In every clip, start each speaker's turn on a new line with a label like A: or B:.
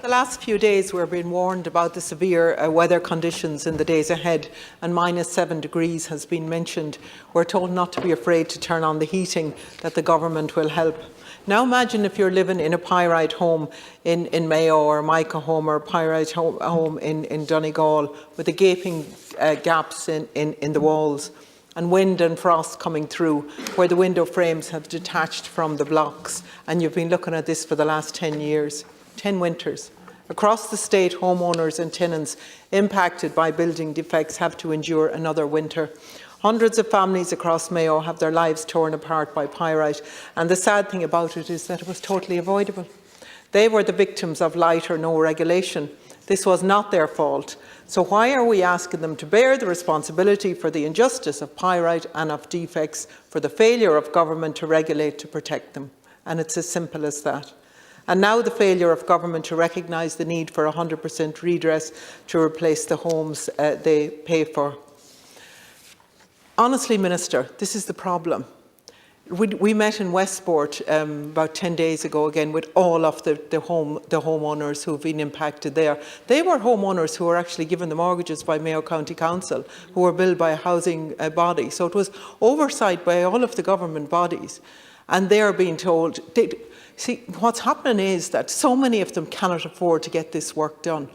A: The last few days we're being warned about the severe weather conditions in the days ahead, and -7 degrees has been mentioned. We're told not to be afraid to turn on the heating, that the government will help. Now imagine if you're living in a pyrite home in Mayo, or a mica home, or a pyrite home in Donegal, with the gaping gaps in the walls, and wind and frost coming through, where the window frames have detached from the blocks, and you've been looking at this for the last 10 years, 10 winters. Across the state, homeowners and tenants impacted by building defects have to endure another winter. Hundreds of families across Mayo have their lives torn apart by pyrite, and the sad thing about it is that it was totally avoidable. They were the victims of light or no regulation. This was not their fault. So why are we asking them to bear the responsibility for the injustice of pyrite and of defects, for the failure of government to regulate to protect them? And it's as simple as that. And now the failure of government to recognise the need for 100% redress to replace the homes they pay for. Honestly, Minister, this is the problem. We met in Westport about 10 days ago again with all of the homeowners who've been impacted there. They were homeowners who were actually given the mortgages by Mayo County Council, who were billed by a housing body. So it was oversight by all of the government bodies. And they're being told, see, what's happening is that so many of them cannot afford to get this work done.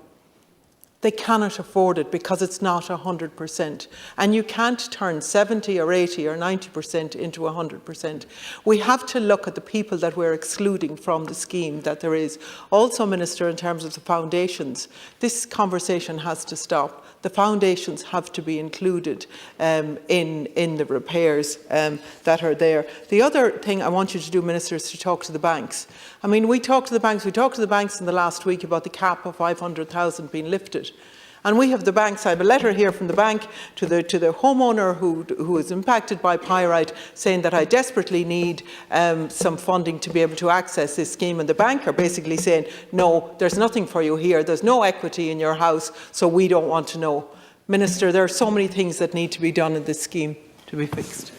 A: They cannot afford it because it's not 100%. And you can't turn 70 or 80 or 90% into 100%. We have to look at the people that we're excluding from the scheme that there is. Also, Minister, in terms of the foundations, this conversation has to stop. The foundations have to be included in the repairs that are there. The other thing I want you to do, Minister, is to talk to the banks. I mean, we talked to the banks in the last week about the cap of 500,000 being lifted. And we have the banks. I have a letter here from the bank to the homeowner who is impacted by pyrite, saying that I desperately need some funding to be able to access this scheme. And the bank are basically saying, no, there's nothing for you here. There's no equity in your house, so we don't want to know. Minister, there are so many things that need to be done in this scheme to be fixed.